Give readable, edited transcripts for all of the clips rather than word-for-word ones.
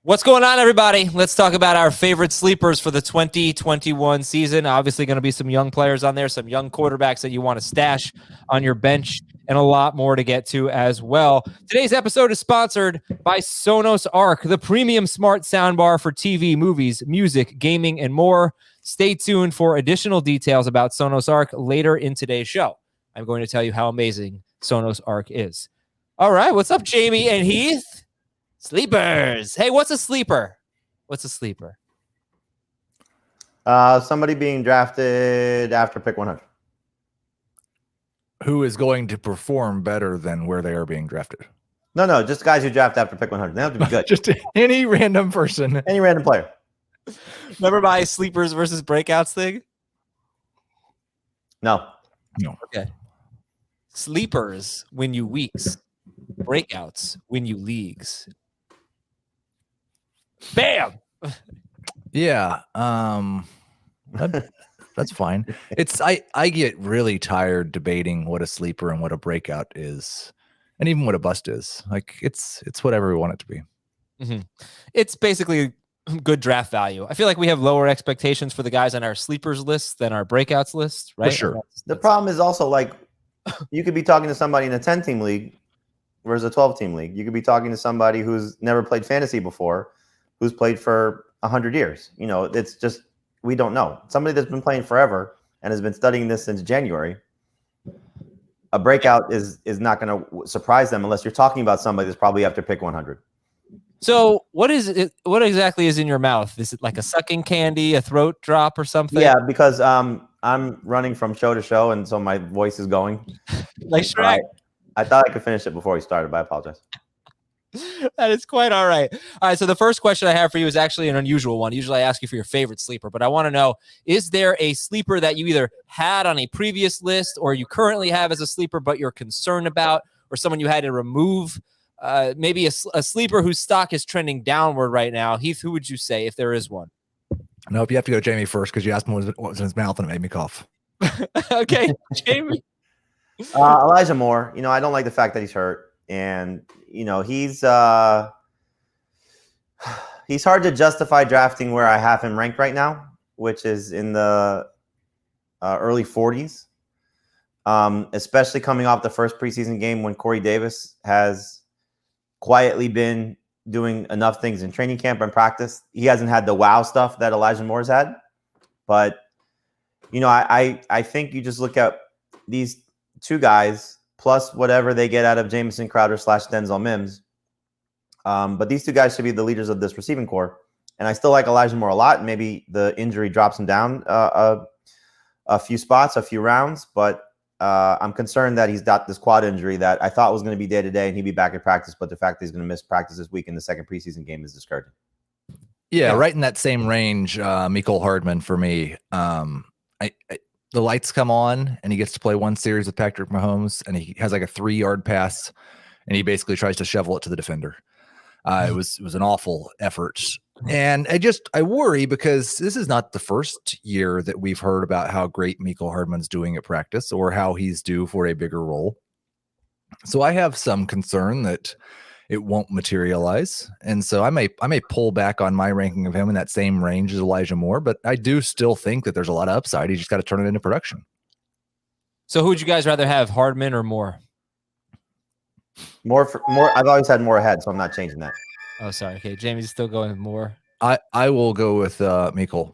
What's going on, everybody? Let's talk about our favorite sleepers for the 2021 season. Obviously going to be some young players on there, some young quarterbacks that you want to stash on your bench, and a lot more to get to as well. Today's episode is sponsored by Sonos Arc, the premium smart soundbar for TV, movies, music, gaming, and more. Stay tuned for additional details about Sonos Arc later in today's show. I'm going to tell you how amazing Sonos Arc is. All right, what's up, Jamie and Heath? Sleepers. Hey, what's a sleeper? Somebody being drafted after pick 100. Who is going to perform better than where they are being drafted? No, just guys who draft after pick 100. They have to be good. Just any random person. Any random player. Remember my sleepers versus breakouts thing? No. Okay. Sleepers win you weeks. Breakouts win you leagues. Bam. Yeah. That's fine. I get really tired debating what a sleeper and what a breakout is, and even what a bust is. Like it's whatever we want it to be. Mm-hmm. It's basically good draft value. I feel like we have lower expectations for the guys on our sleepers list than our breakouts list, right? For sure. The problem is also, like, you could be talking to somebody in a 10-team league versus a 12-team league. You could be talking to somebody who's never played fantasy before, who's played for 100 years. You know, it's just, we don't know. Somebody that's been playing forever and has been studying this since January, a breakout is not going to surprise them unless you're talking about somebody that's probably after pick 100. So what is it? What exactly is in your mouth? Is it like a sucking candy, a throat drop or something? Yeah, because I'm running from show to show, and so my voice is going. Like Shrek. I thought I could finish it before we started, but I apologize. That is quite all right. All right, so the first question I have for you is actually an unusual one. Usually I ask you for your favorite sleeper, but I want to know, is there a sleeper that you either had on a previous list or you currently have as a sleeper but you're concerned about, or someone you had to remove? Maybe a sleeper whose stock is trending downward right now. Heath, who would you say if there is one? Nope, you have to go Jamie first because you asked me what was in his mouth and it made me cough. Okay, Jamie. Elijah Moore. You know, I don't like the fact that he's hurt. And, you know, he's hard to justify drafting where I have him ranked right now, which is in the early 40s, especially coming off the first preseason game when Corey Davis has quietly been doing enough things in training camp and practice. He hasn't had the wow stuff that Elijah Moore's had. But, you know, I think you just look at these two guys plus whatever they get out of Jamison Crowder / Denzel Mims. But these two guys should be the leaders of this receiving core. And I still like Elijah Moore a lot. Maybe the injury drops him down a few spots, a few rounds. But I'm concerned that he's got this quad injury that I thought was going to be day-to-day and he'd be back at practice. But the fact that he's going to miss practice this week in the second preseason game is discouraging. Yeah, right in that same range, Mecole Hardman for me. The lights come on and he gets to play one series with Patrick Mahomes and he has like a 3-yard pass and he basically tries to shovel it to the defender. It was an awful effort. And I worry because this is not the first year that we've heard about how great Mecole Hardman's doing at practice or how he's due for a bigger role. So I have some concern that it won't materialize. And so I may pull back on my ranking of him in that same range as Elijah Moore, but I do still think that there's a lot of upside. You just got to turn it into production. So who would you guys rather have, Hardman or Moore? More. I've always had Moore ahead, so I'm not changing that. Oh, sorry. Okay, Jamie's still going with Moore. I will go with Mecole.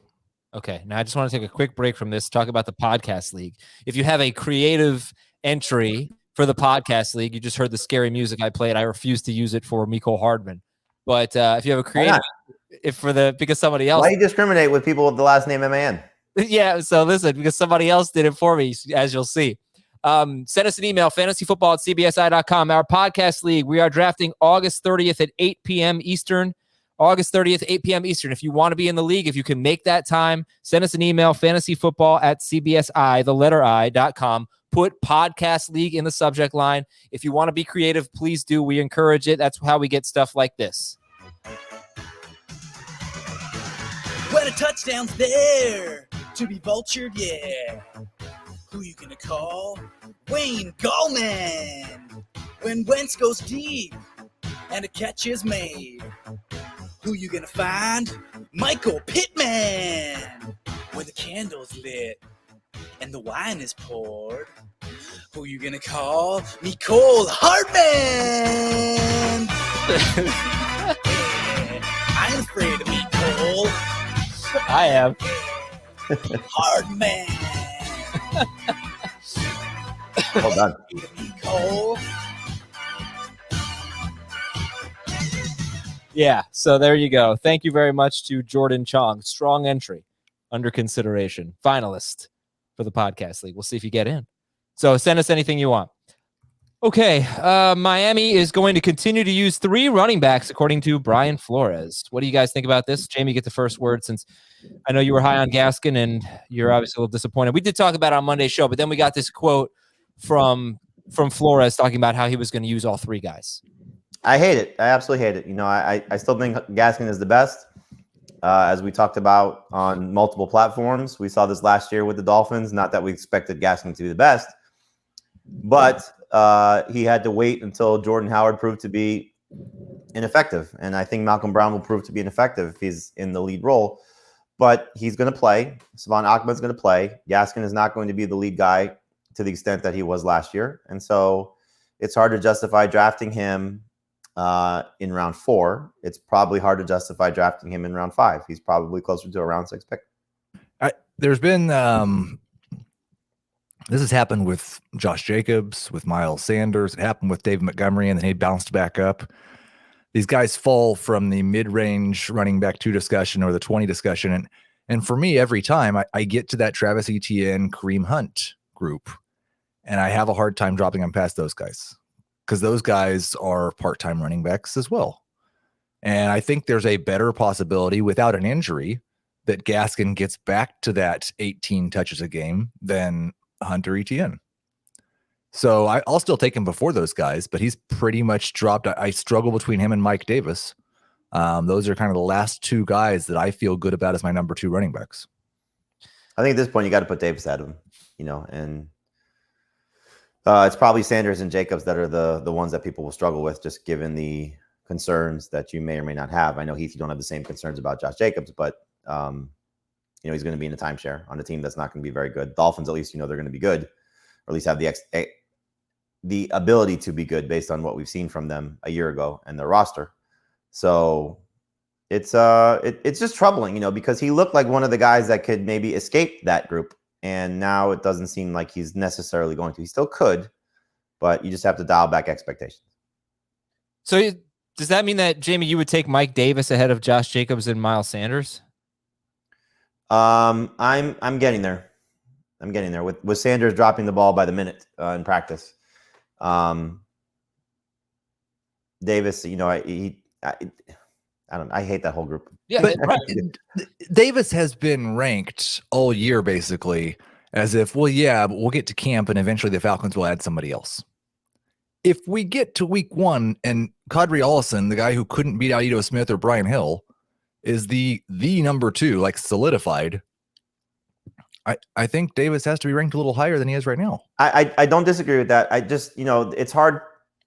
Okay, now I just want to take a quick break from this, talk about the podcast league. If you have a creative entry for the podcast league, you just heard the scary music I played. I refuse to use it for Mecole Hardman. But if you have a creative, because somebody else. Why do you discriminate with people with the last name MAN? Yeah, so listen, because somebody else did it for me, as you'll see. Send us an email, fantasyfootball@cbsi.com. Our podcast league, we are drafting August 30th at 8 p.m. Eastern. August 30th, 8 p.m. Eastern. If you want to be in the league, if you can make that time, send us an email, fantasyfootball@cbsi.com. Put podcast league in the subject line. If you want to be creative, please do. We encourage it. That's how we get stuff like this. When a touchdown's there to be vultured, yeah. Who you gonna call? Wayne Gallman. When Wentz goes deep and a catch is made, Who you gonna find? Michael Pittman! When the candle's lit and the wine is poured, who you gonna call? Mecole Hardman! I ain't afraid of Mecole. I am. Hardman! Well done. Mecole. Yeah, so there you go. Thank you very much to Jordan Chong. Strong entry, under consideration, finalist for the podcast league. We'll see if you get in. So send us anything you want. Okay, Miami is going to continue to use 3 running backs, according to Brian Flores. What do you guys think about this? Jamie, get the first word, since I know you were high on Gaskin and you're obviously a little disappointed. We did talk about it on Monday's show, but then we got this quote from Flores talking about how he was going to use all 3 guys. I hate it. I absolutely hate it. You know, I still think Gaskin is the best. As we talked about on multiple platforms, we saw this last year with the Dolphins. Not that we expected Gaskin to be the best, but he had to wait until Jordan Howard proved to be ineffective. And I think Malcolm Brown will prove to be ineffective if he's in the lead role. But he's going to play. Savon Ahmed's going to play. Gaskin is not going to be the lead guy to the extent that he was last year. And so it's hard to justify drafting him in round 4. It's probably hard to justify drafting him in round 5. He's probably closer to a round 6 pick. There's been this has happened with Josh Jacobs, with Miles Sanders. It happened with Dave Montgomery, and then he bounced back up. These guys fall from the mid-range running back 2 discussion or the 20 discussion. And for me, every time I get to that Travis Etienne, Kareem Hunt group, and I have a hard time dropping them past those guys, because those guys are part-time running backs as well. And I think there's a better possibility without an injury that Gaskin gets back to that 18 touches a game than Hunter Etienne. So I'll still take him before those guys, but he's pretty much dropped. I struggle between him and Mike Davis. Those are kind of the last 2 guys that I feel good about as my number 2 running backs. I think at this point you got to put Davis ahead of him, you know, and it's probably Sanders and Jacobs that are the ones that people will struggle with, just given the concerns that you may or may not have. I know, Heath, you don't have the same concerns about Josh Jacobs, but you know, he's going to be in a timeshare on a team that's not going to be very good. Dolphins, at least, you know, they're going to be good, or at least have the ability to be good based on what we've seen from them a year ago and their roster. So it's just troubling, you know, because he looked like one of the guys that could maybe escape that group. And now it doesn't seem like he's necessarily going to. He still could, but you just have to dial back expectations. So does that mean that, Jamie, you would take Mike Davis ahead of Josh Jacobs and Miles Sanders? I'm getting there. I'm getting there with Sanders dropping the ball by the minute in practice. Davis, you know, I don't know. I hate that whole group. Yeah, but Davis has been ranked all year basically as if, well, yeah, but we'll get to camp and eventually the Falcons will add somebody else. If we get to week 1 and Kadri Allison, the guy who couldn't beat out Ito Smith or Brian Hill, is the number 2, like solidified, I think Davis has to be ranked a little higher than he is right now. I don't disagree with that. I just, you know, it's hard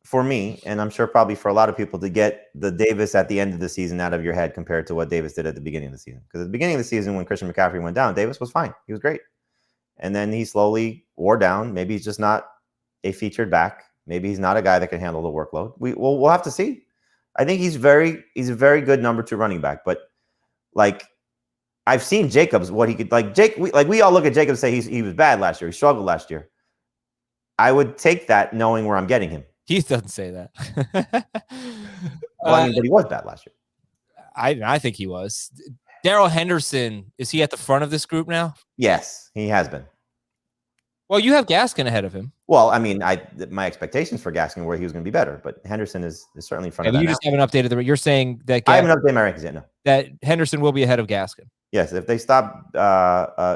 for me, and I'm sure probably for a lot of people, to get the Davis at the end of the season out of your head compared to what Davis did at the beginning of the season. Because at the beginning of the season, when Christian McCaffrey went down, Davis was fine. He was great. And then he slowly wore down. Maybe he's just not a featured back. Maybe he's not a guy that can handle the workload. We'll have to see. I think he's a very good number 2 running back. But like, I've seen Jacobs, what he could, like we all look at Jacobs and say he was bad last year. He struggled last year. I would take that knowing where I'm getting him. Heath doesn't say that. Well, I mean, but he was bad last year. I think he was. Darrell Henderson, is he at the front of this group now? Yes, he has been. Well, you have Gaskin ahead of him. Well, I mean, my expectations for Gaskin were he was going to be better, but Henderson is certainly in front of that. You just haven't updated you're saying that I haven't updated my rankings yet. No, that Henderson will be ahead of Gaskin. Yes, if they stop,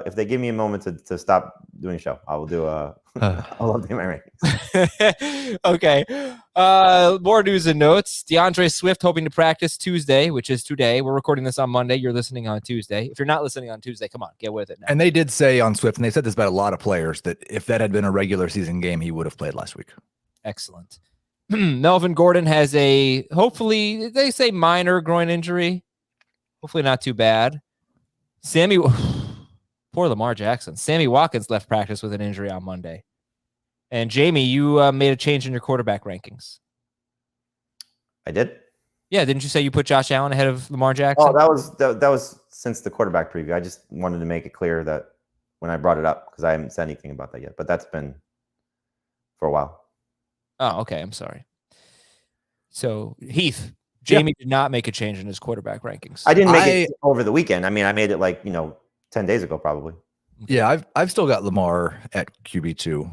if they give me a moment to stop doing a show, I will do I'll update my rankings. Okay. More news and notes. DeAndre Swift hoping to practice Tuesday, which is today. We're recording this on Monday. You're listening on Tuesday. If you're not listening on Tuesday, come on, get with it now. And they did say on Swift, and they said this about a lot of players, that if that had been a regular season game, he would have played last week. Excellent. Melvin Gordon has a, hopefully, they say minor groin injury. Hopefully not too bad. Poor Lamar Jackson. Sammy Watkins left practice with an injury on Monday. And Jamie, you made a change in your quarterback rankings. I did. Yeah, didn't you say you put Josh Allen ahead of Lamar Jackson? Oh, that was since the quarterback preview. I just wanted to make it clear that when I brought it up, because I haven't said anything about that yet, but that's been for a while. Oh, okay. I'm sorry. So Heath, Jamie did not make a change in his quarterback rankings. I didn't make it over the weekend. I mean, I made it 10 days ago, probably. Yeah, I've still got Lamar at QB2,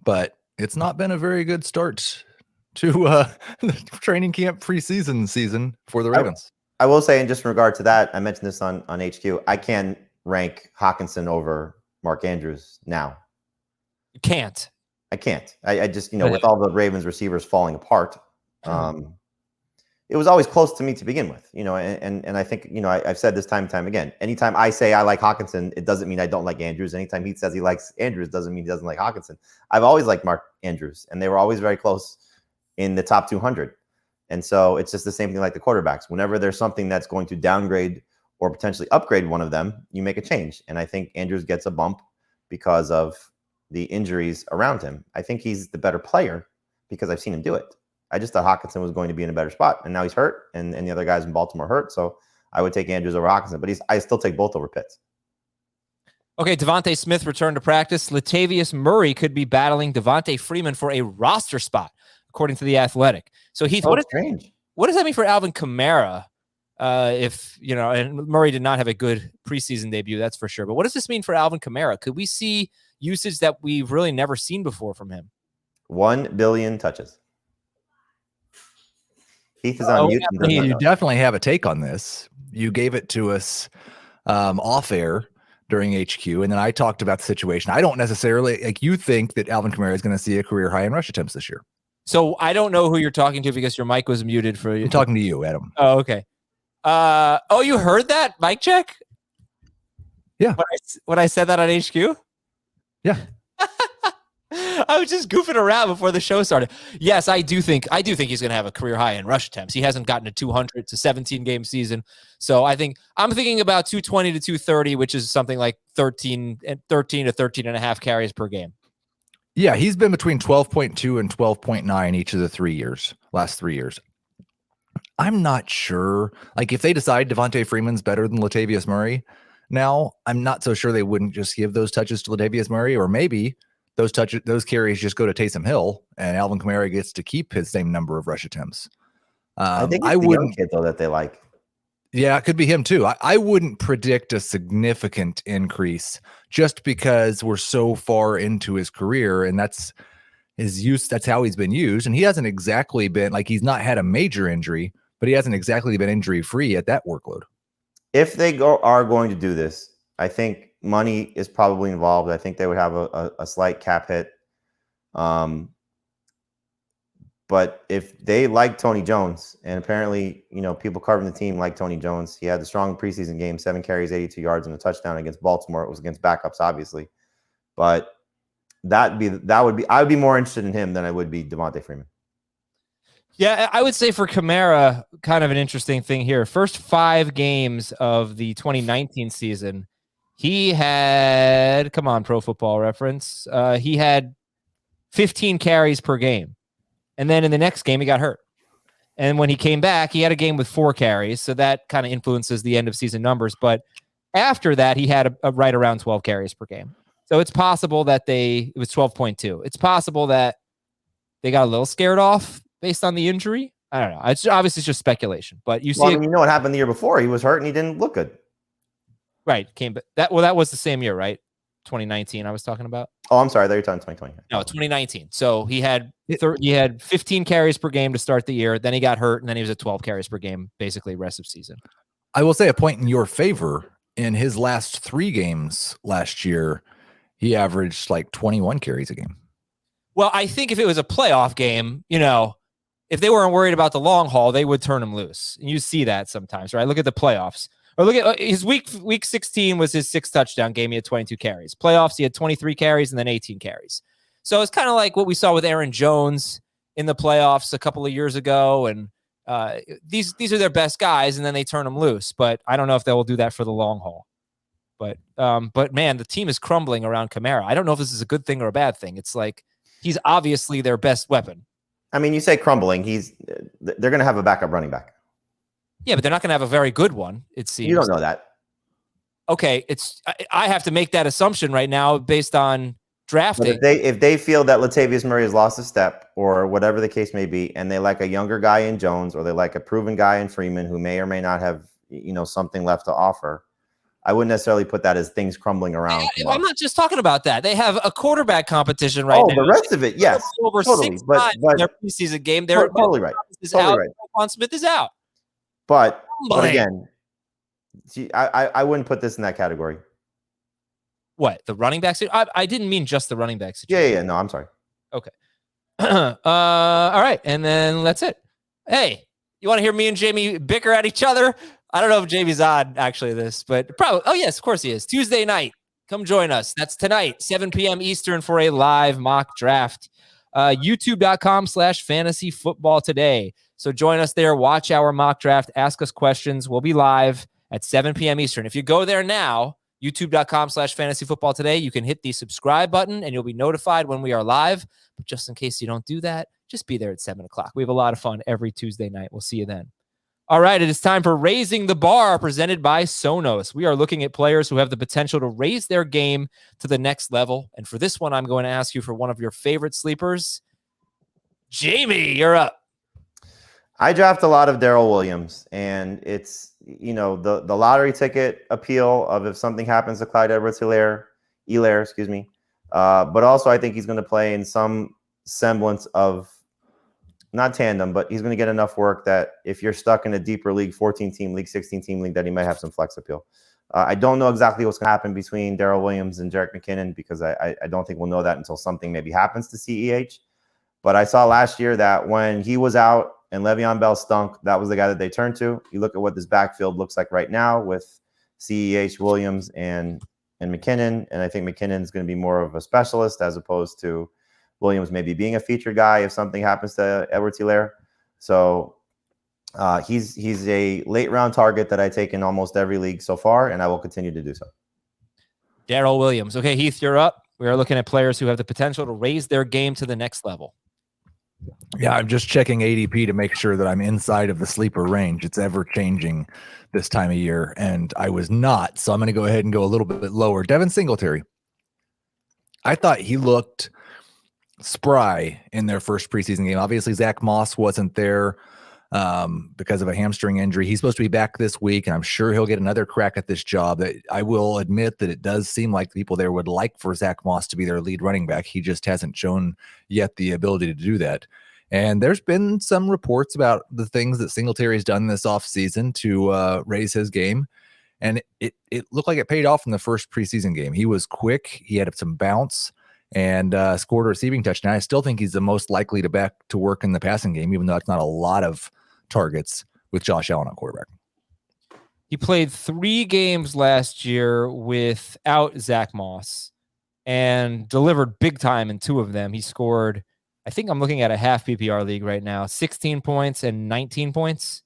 but it's not been a very good start to the training camp preseason season for the Ravens. I will say, in just in regard to that, I mentioned this on HQ. I can rank Hockenson over Mark Andrews now. You can't. I can't. I just, with all the Ravens receivers falling apart, it was always close to me to begin with, and I think, I've said this time and time again. Anytime I say I like Hockenson, it doesn't mean I don't like Andrews. Anytime he says he likes Andrews, doesn't mean he doesn't like Hockenson. I've always liked Mark Andrews, and they were always very close in the top 200. And so it's just the same thing like the quarterbacks. Whenever there's something that's going to downgrade or potentially upgrade one of them, you make a change. And I think Andrews gets a bump because of the injuries around him. I think he's the better player because I've seen him do it. I just thought Hockenson was going to be in a better spot, and now he's hurt, and the other guys in Baltimore hurt. So I would take Andrews over Hockenson, but I still take both over Pitts. Okay, Devontae Smith returned to practice. Latavius Murray could be battling Devontae Freeman for a roster spot, according to The Athletic. So Heath, what does that mean for Alvin Kamara? And Murray did not have a good preseason debut, that's for sure. But what does this mean for Alvin Kamara? Could we see usage that we've really never seen before from him? 1 billion touches. Heath is on mute. You definitely have a take on this. You gave it to us off air during HQ, and then I talked about the situation. I don't necessarily you think that Alvin Kamara is going to see a career high in rush attempts this year. So I don't know who you're talking to because your mic was muted for you. I'm talking to you, Adam. Oh, okay. You heard that mic check? Yeah. When I said that on HQ? Yeah. I was just goofing around before the show started. Yes, I do think he's going to have a career high in rush attempts. He hasn't gotten to 200. It's a 17-game season. So I'm thinking about 220 to 230, which is something like 13 to 13 and a half carries per game. Yeah, he's been between 12.2 and 12.9 each of the last 3 years. I'm not sure. If they decide Devontae Freeman's better than Latavius Murray now, I'm not so sure they wouldn't just give those touches to Latavius Murray, or maybe those carries just go to Taysom Hill and Alvin Kamara gets to keep his same number of rush attempts. I think it's the young kid, though, that they like. Yeah, it could be him too. I wouldn't predict a significant increase just because we're so far into his career, and that's his use. That's how he's been used. And he hasn't exactly been he's not had a major injury, but he hasn't exactly been injury free at that workload. If they are going to do this, I think money is probably involved. I think they would have a slight cap hit. But if they like Tony Jones, and apparently, people covering the team like Tony Jones, he had the strong preseason game, 7 carries, 82 yards, and a touchdown against Baltimore. It was against backups, obviously. But I would be more interested in him than I would be Devontae Freeman. Yeah, I would say for Kamara, kind of an interesting thing here. First 5 games of the 2019 season, he had, come on, Pro Football Reference, he had 15 carries per game. And then in the next game, he got hurt. And when he came back, he had a game with 4 carries. So that kind of influences the end of season numbers. But after that, he had a right around 12 carries per game. So it's possible that it was 12.2. It's possible that they got a little scared off based on the injury. I don't know. It's obviously just speculation. But you see, you know what happened the year before? He was hurt and he didn't look good. Right. That was the same year, right? 2019 I was talking about. Oh, I'm sorry. You're talking 2020. No, 2019. So he had 15 carries per game to start the year. Then he got hurt, and then he was at 12 carries per game, basically rest of season. I will say a point in your favor. In his last 3 games last year, he averaged 21 carries a game. Well, I think if it was a playoff game, if they weren't worried about the long haul, they would turn him loose. And you see that sometimes, right? Look at the playoffs. Or look at his week 16 was his 6th touchdown game. He had 22 carries. Playoffs, he had 23 carries and then 18 carries. So it's kind of like what we saw with Aaron Jones in the playoffs a couple of years ago. And these are their best guys, and then they turn them loose. But I don't know if they will do that for the long haul. But man, the team is crumbling around Kamara. I don't know if this is a good thing or a bad thing. It's like he's obviously their best weapon. I mean, you say crumbling. They're going to have a backup running back. Yeah, but they're not going to have a very good one, it seems. You don't know that. Okay, I have to make that assumption right now based on drafting. But if they feel that Latavius Murray has lost a step or whatever the case may be, and they like a younger guy in Jones or they like a proven guy in Freeman who may or may not have something left to offer, I wouldn't necessarily put that as things crumbling around. I'm not just talking about that. They have a quarterback competition right now. Oh, the rest of it, yes. Over totally. 6 times in their preseason game. They're totally right. Totally right. Roquan Smith is out. But again, see, I wouldn't put this in that category. What? The running back situation? I didn't mean just the running back situation. Yeah. No, I'm sorry. Okay. All right. And then that's it. Hey, you want to hear me and Jamie bicker at each other? I don't know if Jamie's on actually this, but probably. Oh, yes, of course he is. Tuesday night. Come join us. That's tonight, 7 p.m. Eastern for a live mock draft. YouTube.com/fantasy football today. So join us there. Watch our mock draft. Ask us questions. We'll be live at 7 p.m. Eastern. If you go there now, youtube.com/fantasy football today, you can hit the subscribe button and you'll be notified when we are live. But just in case you don't do that, just be there at 7 o'clock. We have a lot of fun every Tuesday night. We'll see you then. All right, it is time for Raising the Bar, presented by Sonos. We are looking at players who have the potential to raise their game to the next level. And for this one, I'm going to ask you for one of your favorite sleepers. Jamie, you're up. I draft a lot of Darrel Williams, and it's, the lottery ticket appeal of if something happens to Clyde Edwards-Helaire, but also I think he's going to play in some semblance of, not tandem, but he's going to get enough work that if you're stuck in a deeper league, 14-team league, 16-team league, that he might have some flex appeal. I don't know exactly what's going to happen between Darrel Williams and Jerick McKinnon because I don't think we'll know that until something maybe happens to CEH. But I saw last year that when he was out and Le'Veon Bell stunk, that was the guy that they turned to. You look at what this backfield looks like right now with CEH, Williams, and McKinnon, and I think McKinnon is going to be more of a specialist as opposed to Williams maybe being a featured guy if something happens to Edwards-Helaire. So he's a late round target that I take in almost every league so far, and I will continue to do so. Darrel Williams. Okay, Heath, you're up. We are looking at players who have the potential to raise their game to the next level. Yeah, I'm just checking ADP to make sure that I'm inside of the sleeper range. It's ever changing this time of year, and I was not. So I'm going to go ahead and go a little bit lower. Devin Singletary. I thought he looked spry in their first preseason game. Obviously, Zach Moss wasn't there because of a hamstring injury. He's supposed to be back this week, and I'm sure he'll get another crack at this job. I will admit that it does seem like the people there would like for Zach Moss to be their lead running back. He just hasn't shown yet the ability to do that. And there's been some reports about the things that Singletary's done this offseason to raise his game. And it looked like it paid off in the first preseason game. He was quick. He had some bounce and scored a receiving touchdown. I still think he's the most likely to back to work in the passing game, even though it's not a lot of targets with Josh Allen on quarterback. He played 3 games last year without Zach Moss and delivered big time in 2 of them. He scored, I think I'm looking at a half PPR league right now, 16 points and 19 points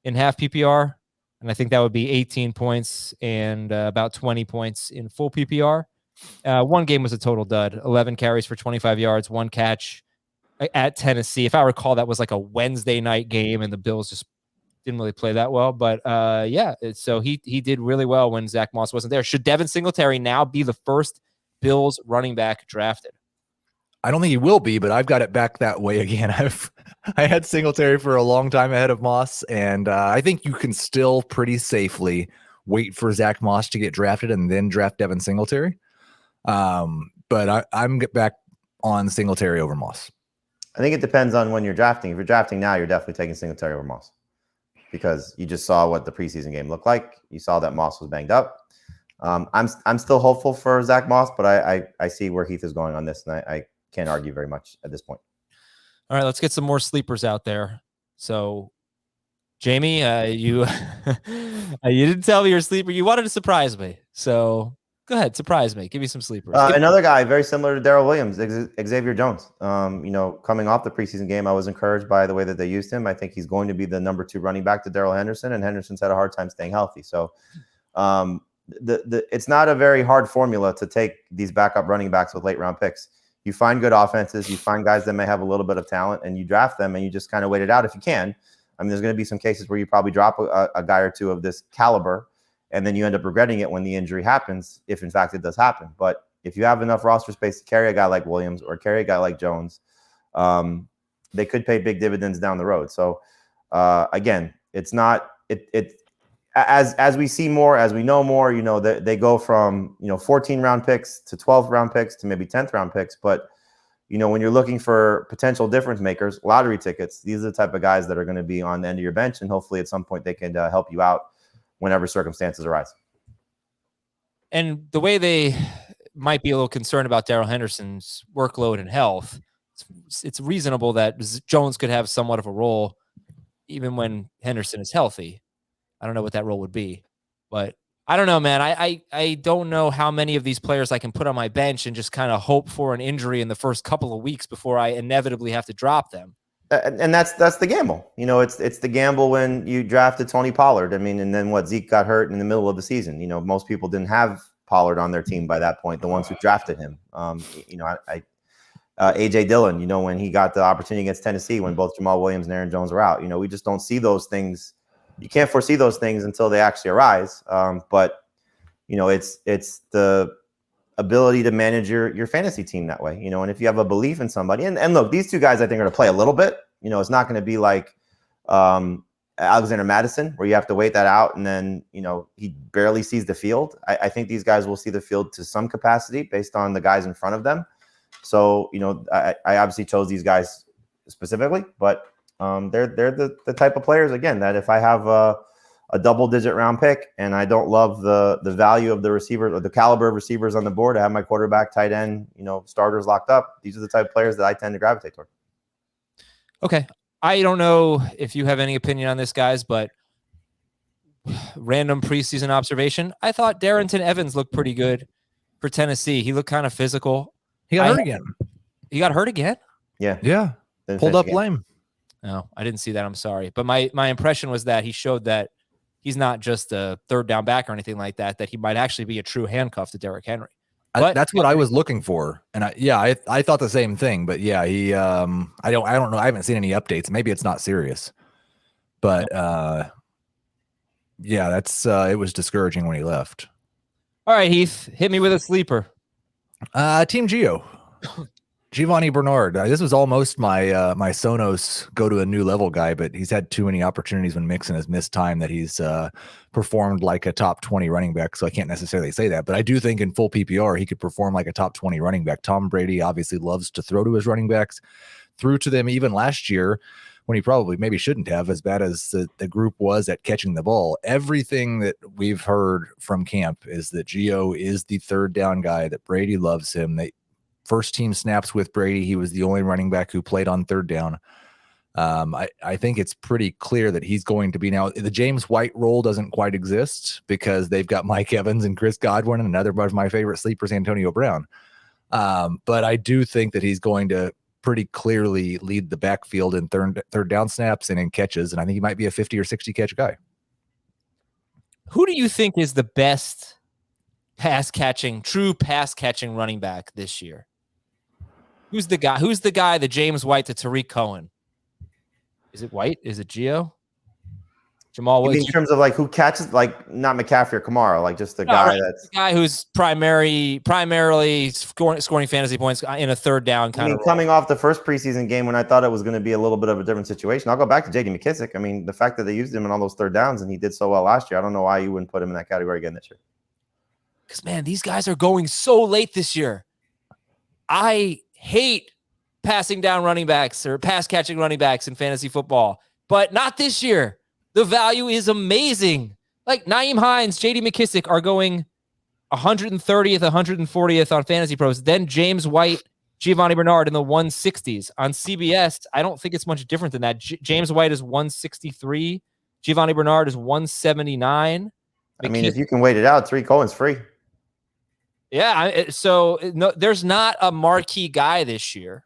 in half PPR. And I think that would be 18 points and about 20 points in full PPR. One game was a total dud, 11 carries for 25 yards, 1 catch at Tennessee. If I recall, that was like a Wednesday night game and the Bills just didn't really play that well. But so he did really well when Zach Moss wasn't there. Should Devin Singletary now be the first Bills running back drafted? I don't think he will be, but I've got it back that way again. I had Singletary for a long time ahead of Moss, and I think you can still pretty safely wait for Zach Moss to get drafted and then draft Devin Singletary. But I'm back on Singletary over Moss. I think it depends on when you're drafting. If you're drafting now, you're definitely taking Singletary over Moss because you just saw what the preseason game looked like. You saw that Moss was banged up. I'm still hopeful for Zach Moss, but I see where Heath is going on this, and I can't argue very much at this point. All right, let's get some more sleepers out there. So, Jamie, you you didn't tell me you're a sleeper. You wanted to surprise me. So Go ahead, surprise me. Give me some sleepers. Another guy very similar to Darrel Williams, Xavier Jones. Coming off the preseason game, I was encouraged by the way that they used him. I think he's going to be the number 2 running back to Darrell Henderson, and Henderson's had a hard time staying healthy. So it's not a very hard formula to take these backup running backs with late round picks. You find good offenses, you find guys that may have a little bit of talent, and you draft them, and you just kind of wait it out if you can. I mean, there's going to be some cases where you probably drop a guy or two of this caliber, and then you end up regretting it when the injury happens, if in fact it does happen. But if you have enough roster space to carry a guy like Williams or carry a guy like Jones, they could pay big dividends down the road. So again, it's not as we see more, as we know more, they go from 14 round picks to 12 round picks to maybe 10th round picks. But when you're looking for potential difference makers, lottery tickets, these are the type of guys that are going to be on the end of your bench, and hopefully at some point they can help you out whenever circumstances arise. And the way they might be a little concerned about Darrell Henderson's workload and health, it's reasonable that Jones could have somewhat of a role even when Henderson is healthy. I don't know what that role would be, but I don't know, man. I don't know how many of these players I can put on my bench and just kind of hope for an injury in the first couple of weeks before I inevitably have to drop them. And that's the gamble. It's the gamble when you drafted Tony Pollard. I mean, and then Zeke got hurt in the middle of the season. Most people didn't have Pollard on their team by that point, the ones who drafted him. A.J. Dillon, when he got the opportunity against Tennessee when both Jamal Williams and Aaron Jones were out. We just don't see those things. You can't foresee those things until they actually arise. But it's the ability to manage your fantasy team that way, and if you have a belief in somebody, and look, these two guys I think are going to play a little bit. It's not going to be like Alexander Madison where you have to wait that out and then he barely sees the field. I think these guys will see the field to some capacity based on the guys in front of them. So I obviously chose these guys specifically, but they're the type of players, again, that if I have a double-digit round pick and I don't love the value of the receiver or the caliber of receivers on the board, I have my quarterback, tight end, starters locked up. These are the type of players that I tend to gravitate toward. Okay. I don't know if you have any opinion on this, guys, but random preseason observation. I thought Darrington Evans looked pretty good for Tennessee. He looked kind of physical. He got hurt again. He got hurt again? Yeah. Pulled up lame. No, I didn't see that. I'm sorry. But my impression was that he showed that he's not just a third down back or anything like that, that he might actually be a true handcuff to Derrick Henry. But that's what I was looking for. And I thought the same thing, but yeah, he, I don't know. I haven't seen any updates. Maybe it's not serious, but yeah, that's, it was discouraging when he left. All right, Heath, hit me with a sleeper. Team Geo. Giovanni Bernard. This was almost my my Sonos go to a new level guy, but he's had too many opportunities when Mixon has missed time that he's performed like a top 20 running back. So I can't necessarily say that, but I do think in full PPR he could perform like a top 20 running back. Tom Brady obviously loves to throw to his running backs, threw to them even last year when he probably maybe shouldn't have, as bad as the group was at catching the ball. Everything that we've heard from camp is that Gio is the third down guy, that Brady loves him. They first team snaps with Brady. He was the only running back who played on third down. I think it's pretty clear that he's going to be now. The James White role doesn't quite exist because they've got Mike Evans and Chris Godwin and another one of my favorite sleepers, Antonio Brown. But I do think that he's going to pretty clearly lead the backfield in third down snaps and in catches. And I think he might be a 50 or 60 catch guy. Who do you think is the best true pass catching running back this year? Who's the guy? The James White to Tariq Cohen? Is it White? Is it Gio? Jamal Williams? In terms of like who catches, like not McCaffrey or Kamara, like just the guy that's the guy who's primarily scoring fantasy points in a third down kind of. Coming off the first preseason game when I thought it was going to be a little bit of a different situation, I'll go back to J.D. McKissic. I mean, the fact that they used him in all those third downs and he did so well last year, I don't know why you wouldn't put him in that category again this year. Because man, these guys are going so late this year. I hate passing down running backs or pass catching running backs in fantasy football, but not this year. The value is amazing. Like Nyheim Hines, J.D. McKissic are going 130th, 140th on Fantasy Pros. Then James White, Giovanni Bernard in the 160s. On CBS, I don't think it's much different than that. James White is 163. Giovanni Bernard is 179. I mean, if you can wait it out, Tariq Cohen's free. Yeah. So no, there's not a marquee guy this year.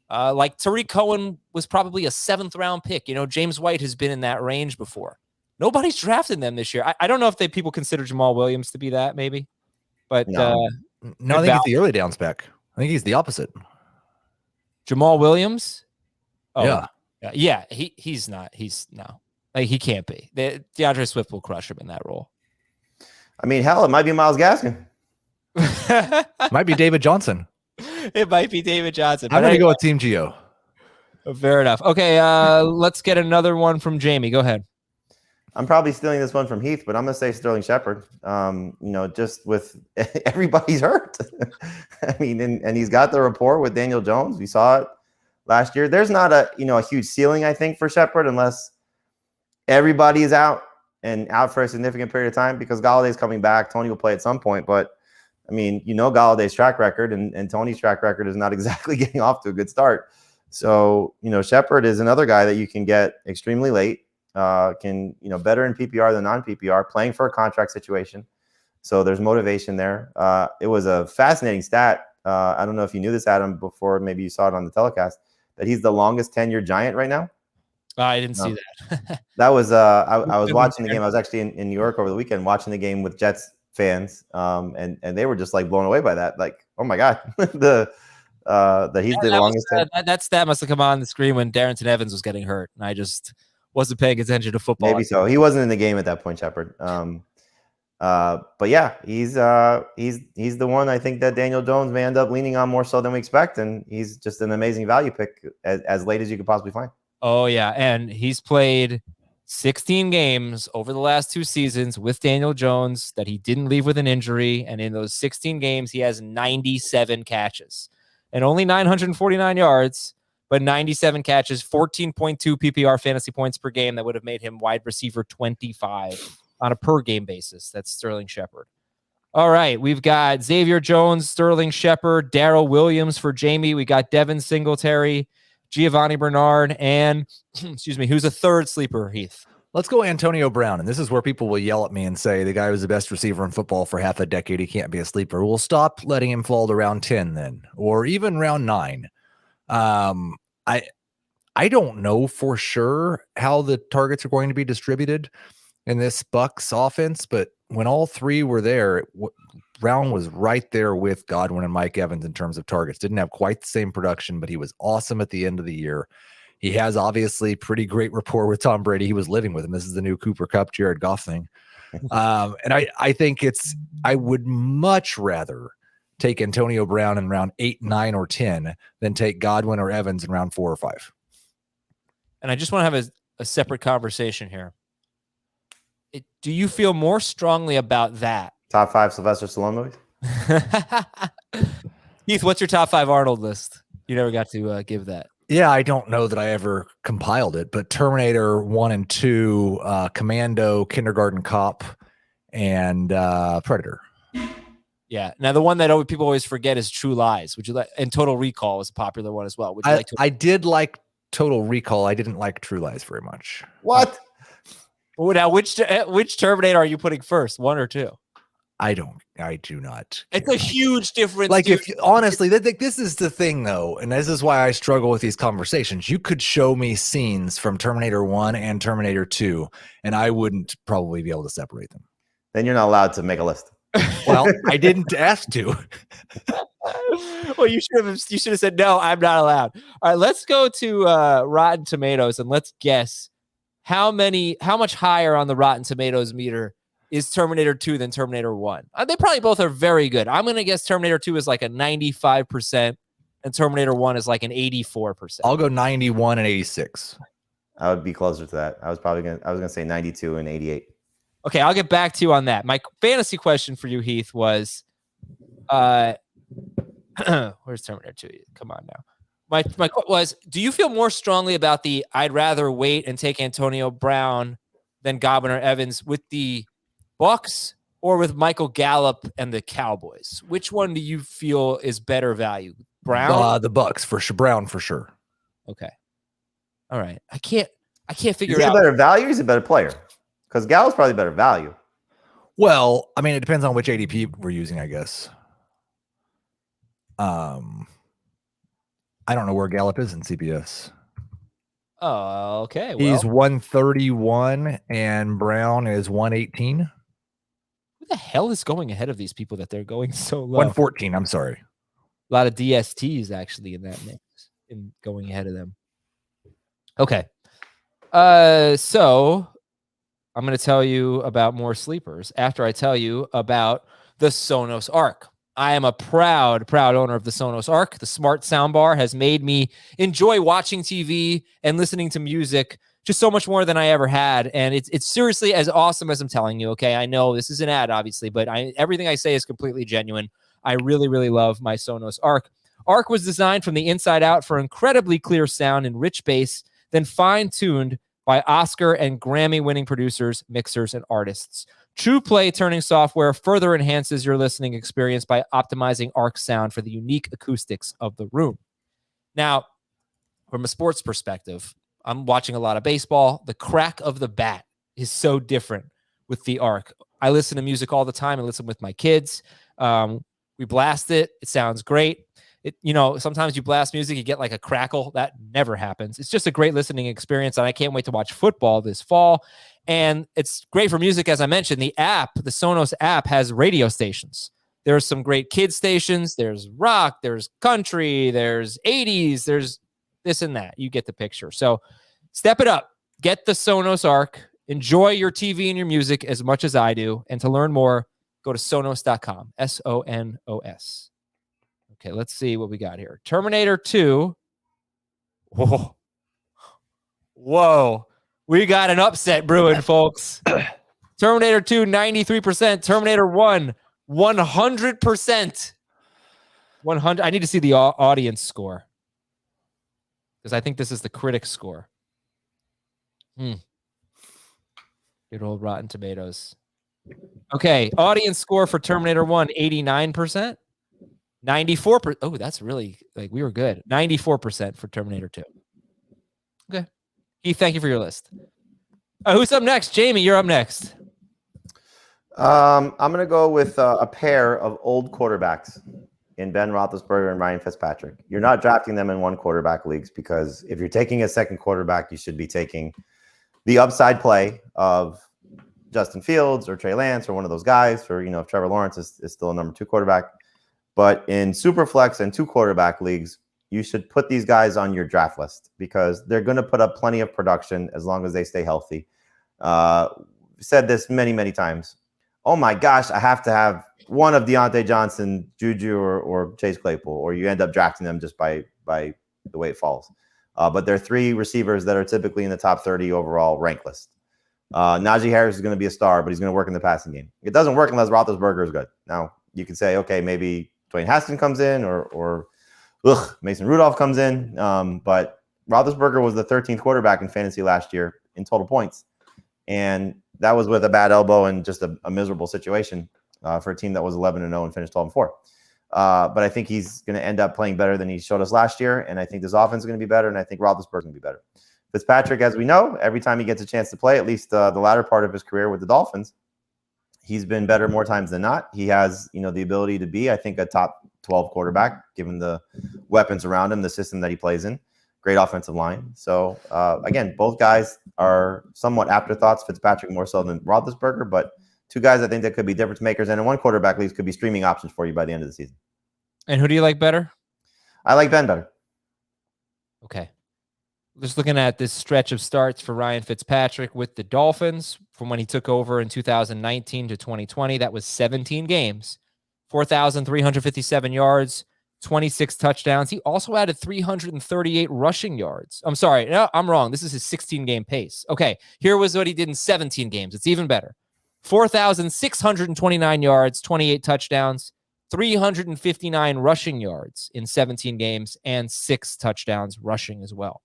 Like Tariq Cohen was probably a 7th-round pick. James White has been in that range before. Nobody's drafted them this year. I don't know if people consider Jamal Williams to be that, maybe. But no, I think he's the early down spec. I think he's the opposite. Jamal Williams? Oh, yeah. He's not. Like, he can't be. DeAndre Swift will crush him in that role. I mean, hell, it might be Myles Gaskin. Might be David Johnson. It might be David Johnson. I'm going to go with Team Geo. Fair enough. Okay, let's get another one from Jamie. Go ahead. I'm probably stealing this one from Heath, but I'm going to say Sterling Shepard. Just with everybody's hurt. I mean, and he's got the rapport with Daniel Jones. We saw it last year. There's not a huge ceiling, I think, for Shepard unless everybody is out and out for a significant period of time, because Galladay's coming back. Tony will play at some point, but I mean, Galladay's track record and Tony's track record is not exactly getting off to a good start. So, Shepard is another guy that you can get extremely late. Better in PPR than non-PPR, playing for a contract situation. So there's motivation there. It was a fascinating stat. I don't know if you knew this, Adam, before. Maybe you saw it on the telecast, that he's the longest tenured Giant right now. I didn't see that. That was I was watching the game. I was actually in New York over the weekend watching the game with Jets fans, and they were just like blown away by that. Like, oh my God, that he's the longest. That stat must have come on the screen when Darrington Evans was getting hurt, and I just wasn't paying attention to football. Maybe so. He wasn't in the game at that point, Shepard. But yeah, he's the one I think that Daniel Jones may end up leaning on more so than we expect, and he's just an amazing value pick as late as you could possibly find. Oh yeah, and he's played 16 games over the last 2 seasons with Daniel Jones that he didn't leave with an injury, and in those 16 games he has 97 catches and only 949 yards, but 97 catches, 14.2 PPR fantasy points per game. That would have made him wide receiver 25 on a per game basis. That's Sterling Shepard. All right, we've got Xavier Jones, Sterling Shepard, Darrel Williams for Jamie. We got Devin Singletary, Giovanni Bernard, and excuse me, who's a third sleeper, Heath? Let's go Antonio Brown. And this is where people will yell at me and say the guy was the best receiver in football for half a decade. He can't be a sleeper. We'll stop letting him fall to round 10 then, or even round 9. I don't know for sure how the targets are going to be distributed in this Bucs offense, but when all 3 were there, Brown was right there with Godwin and Mike Evans in terms of targets. Didn't have quite the same production, but he was awesome at the end of the year. He has obviously pretty great rapport with Tom Brady. He was living with him. This is the new Cooper Kupp, Jared Goff thing. And I think I would much rather take Antonio Brown in round 8, 9, or 10 than take Godwin or Evans in round 4 or 5. And I just want to have a separate conversation here. Do you feel more strongly about that? Top 5 Sylvester Stallone movies? Heath, what's your top 5 Arnold list? You never got to give that. Yeah, I don't know that I ever compiled it, but Terminator 1 and 2, Commando, Kindergarten Cop, and Predator. Yeah. Now, the one that people always forget is True Lies. Would you like? And Total Recall is a popular one as well. Would you like to? I did like Total Recall. I didn't like True Lies very much. What? Now, which Terminator are you putting first, 1 or 2? I do not care. It's a huge difference. Like, if honestly, this is the thing though, and this is why I struggle with these conversations. You could show me scenes from Terminator 1 and Terminator 2, and I wouldn't probably be able to separate them. Then you're not allowed to make a list. Well, I didn't ask to. Well, you should have said no. I'm not allowed. All right, let's go to Rotten Tomatoes and let's guess how much higher on the Rotten Tomatoes meter is Terminator 2 than Terminator 1. They probably both are very good. I'm going to guess Terminator 2 is like a 95% and Terminator 1 is like an 84%. I'll go 91 and 86. I would be closer to that. I was going to say 92 and 88. Okay, I'll get back to you on that. My fantasy question for you, Heath, was where's Terminator 2? Come on now. My quote was, do you feel more strongly about the I'd rather wait and take Antonio Brown than Godwin or Evans with the Bucs or with Michael Gallup and the Cowboys? Which one do you feel is better value? Brown? The Bucs for sure. Brown for sure. Okay. All right. I can't figure it out. Is he a better value or is he a better player? Because Gallup's probably better value. Well, I mean, it depends on which ADP we're using, I guess. I don't know where Gallup is in CBS. Oh, okay. Well, He's 131 and Brown is 118. who the hell is going ahead of these people that they're going so low? 114. I'm sorry. A lot of DSTs actually in that mix, in going ahead of them. Okay. So I'm going to tell you about more sleepers after I tell you about the Sonos Arc. I am a proud owner of the Sonos Arc. The smart soundbar has made me enjoy watching TV and listening to music just so much more than I ever had. And it's seriously as awesome as I'm telling you. Okay. I know this is an ad, obviously, but everything I say is completely genuine. I really, really love my Sonos Arc. Arc was designed from the inside out for incredibly clear sound and rich bass, then fine-tuned by Oscar and Grammy-winning producers, mixers, and artists. True Play turning software further enhances your listening experience by optimizing Arc sound for the unique acoustics of the room. Now, from a sports perspective, I'm watching a lot of baseball. The crack of the bat is so different with the Arc. I listen to music all the time. I listen with my kids. We blast it. It sounds great. Sometimes you blast music, you get like a crackle. That never happens. It's just a great listening experience, and I can't wait to watch football this fall. And it's great for music, as I mentioned. The Sonos app, has radio stations. There's some great kids stations. There's rock. There's country. There's 80s. There's this and that. You get the picture. So step it up. Get the Sonos Arc. Enjoy your TV and your music as much as I do. And to learn more, go to Sonos.com. Sonos. Okay, let's see what we got here. Terminator 2. Whoa. We got an upset brewing, folks. Terminator 2, 93%. Terminator 1, 100%. 100. I need to see the audience score, because I think this is the critic score. Good old Rotten Tomatoes. Okay, audience score for Terminator 1, 89%. 94%. Oh, that's really, we were good. 94% for Terminator 2. Okay. Keith, thank you for your list. Who's up next? Jamie, you're up next. I'm going to go with a pair of old quarterbacks in Ben Roethlisberger and Ryan Fitzpatrick. You're not drafting them in one quarterback leagues, because if you're taking a second quarterback, you should be taking the upside play of Justin Fields or Trey Lance or one of those guys, or, if Trevor Lawrence is still a number 2 quarterback. But in Superflex and 2 quarterback leagues, you should put these guys on your draft list, because they're going to put up plenty of production as long as they stay healthy. Said this many, many times. Oh my gosh, I have to have one of Deontay Johnson, Juju, or Chase Claypool, or you end up drafting them just by the way it falls. But they're 3 receivers that are typically in the top 30 overall rank list. Najee Harris is going to be a star, but he's going to work in the passing game. It doesn't work unless Roethlisberger is good. Now, you can say, okay, maybe Dwayne Haskins comes in, or Mason Rudolph comes in. But Roethlisberger was the 13th quarterback in fantasy last year in total points. And that was with a bad elbow and just a miserable situation for a team that was 11-0 and finished 12-4. But I think he's going to end up playing better than he showed us last year. And I think this offense is going to be better. And I think Roethlisberger is going to be better. Fitzpatrick, as we know, every time he gets a chance to play, at least the latter part of his career with the Dolphins, he's been better more times than not. He has, the ability to be, I think, a top 12 quarterback, given the weapons around him, the system that he plays in. Great offensive line. So, again, both guys are somewhat afterthoughts. Fitzpatrick more so than Roethlisberger, but 2 guys I think that could be difference makers. And in 1 quarterback leagues could be streaming options for you by the end of the season. And who do you like better? I like Ben better. Okay. Just looking at this stretch of starts for Ryan Fitzpatrick with the Dolphins from when he took over in 2019 to 2020. That was 17 games, 4,357 yards, 26 touchdowns. He also added 338 rushing yards. I'm sorry. No, I'm wrong. This is his 16-game pace. Okay, here was what he did in 17 games. It's even better. 4,629 yards, 28 touchdowns, 359 rushing yards in 17 games, and 6 touchdowns rushing as well.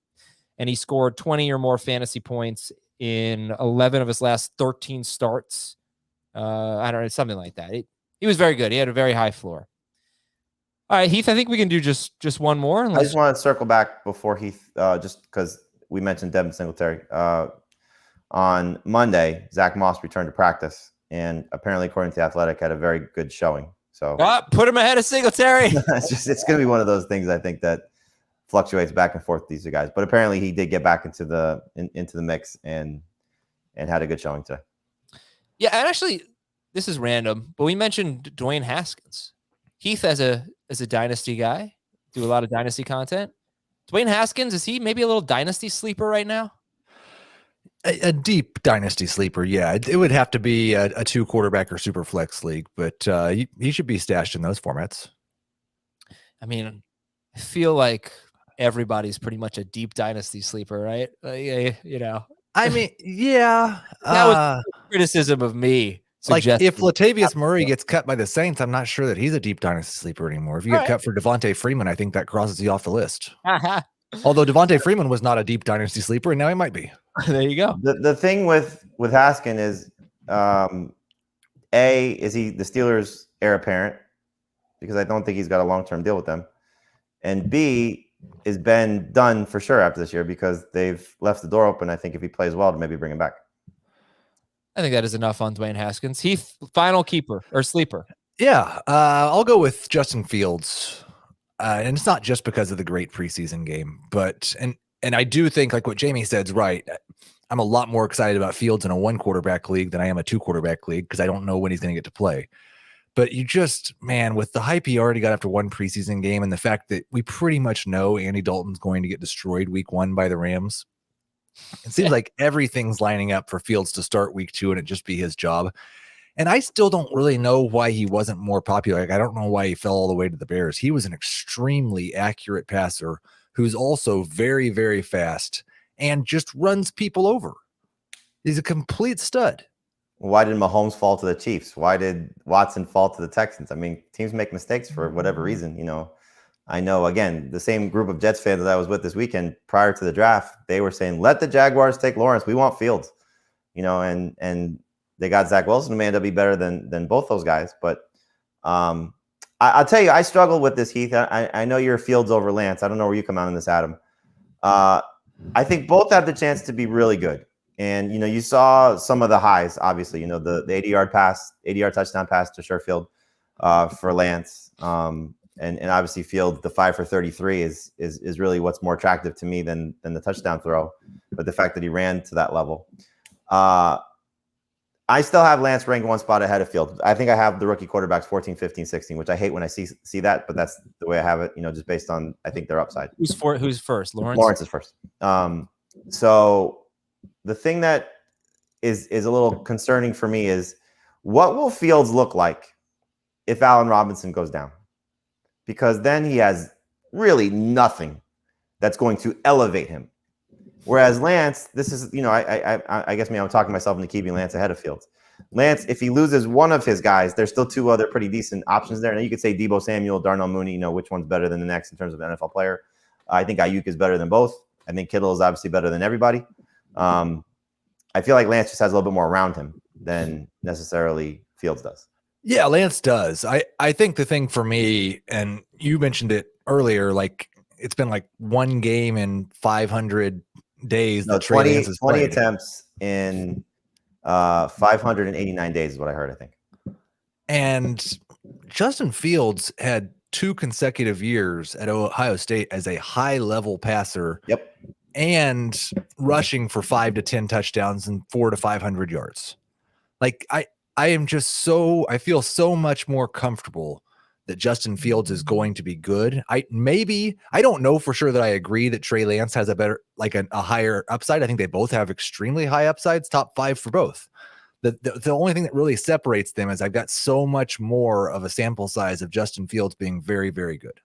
And he scored 20 or more fantasy points in 11 of his last 13 starts. I don't know, something like that. He was very good. He had a very high floor. All right, Heath, I think we can do just one more. I just want to circle back before Heath, just because we mentioned Devin Singletary. On Monday, Zach Moss returned to practice, and apparently, according to The Athletic, had a very good showing. So put him ahead of Singletary. it's going to be one of those things I think that fluctuates back and forth with these two guys. But apparently he did get back into the mix and had a good showing today. Yeah, and actually, this is random, but we mentioned Dwayne Haskins. Heath as a dynasty guy, do a lot of dynasty content. Dwayne Haskins, is he maybe a little dynasty sleeper right now? A deep dynasty sleeper, yeah. It would have to be a 2-quarterback or super flex league, but he should be stashed in those formats. I mean, I feel like everybody's pretty much a deep dynasty sleeper, right? You know. I mean, yeah. That was criticism of me. Like if Latavius Murray gets cut by the Saints, I'm not sure that he's a deep dynasty sleeper anymore. If you get cut for Devontae Freeman, I think that crosses you off the list. Although Devontae Freeman was not a deep dynasty sleeper, and now he might be. There you go. The thing with Haskins is, is he the Steelers' heir apparent? Because I don't think he's got a long-term deal with them. And B, is Ben done for sure after this year because they've left the door open, I think, if he plays well to maybe bring him back. I think that is enough on Dwayne Haskins. Heath, final keeper or sleeper? Yeah, I'll go with Justin Fields. And it's not just because of the great preseason game, but and I do think like what Jamie said is right. I'm a lot more excited about Fields in a 1-quarterback league than I am a 2-quarterback league because I don't know when he's going to get to play. But you just, man, with the hype he already got after one preseason game and the fact that we pretty much know Andy Dalton's going to get destroyed week 1 by the Rams, it seems like everything's lining up for Fields to start week 2 and it just be his job. And I still don't really know why he wasn't more popular. Like, I don't know why he fell all the way to the Bears. He was an extremely accurate passer who's also very, very fast and just runs people over. He's a complete stud. Why did Mahomes fall to the Chiefs? Why did Watson fall to the Texans? I mean, teams make mistakes for whatever reason. You know, I know, again, the same group of Jets fans that I was with this weekend prior to the draft, they were saying, let the Jaguars take Lawrence. We want Fields, you know, and they got Zach Wilson, who may end up be better than both those guys. But I'll tell you, I struggle with this, Heath. I know you're Fields over Lance. I don't know where you come out on this, Adam. I think both have the chance to be really good. And, you know, you saw some of the highs, obviously, you know, the 80-yard touchdown pass to Sherfield for Lance. And obviously Fields, the 5 for 33 is really what's more attractive to me than the touchdown throw. But the fact that he ran to that level. I still have Lance ranked 1 spot ahead of Fields. I think I have the rookie quarterbacks 14, 15, 16, which I hate when I see that, but that's the way I have it, you know, just based on, I think, their upside. Who's first? Lawrence? Lawrence is first. So the thing that is a little concerning for me is what will Fields look like if Allen Robinson goes down? Because then he has really nothing that's going to elevate him. Whereas Lance, this is, you know, I guess maybe I'm talking myself into keeping Lance ahead of Fields. Lance, if he loses one of his guys, there's still 2 other pretty decent options there. Now you could say Deebo Samuel, Darnell Mooney, you know, which one's better than the next in terms of an NFL player. I think Ayuk is better than both. I think Kittle is obviously better than everybody. I feel like Lance just has a little bit more around him than necessarily Fields does. Yeah, Lance does. I think the thing for me, and you mentioned it earlier, like it's been like 1 game in 500 days. No, 20 attempts in 589 days is what I heard, I think. And Justin Fields had 2 consecutive years at Ohio State as a high-level passer. Yep. And rushing for 5 to 10 touchdowns and 400 to 500 yards. Like I feel so much more comfortable that Justin Fields is going to be good. I don't know for sure that I agree that Trey Lance has a better, like a higher upside. I think they both have extremely high upsides, top 5 for both. The only thing that really separates them is I've got so much more of a sample size of Justin Fields being very, very good.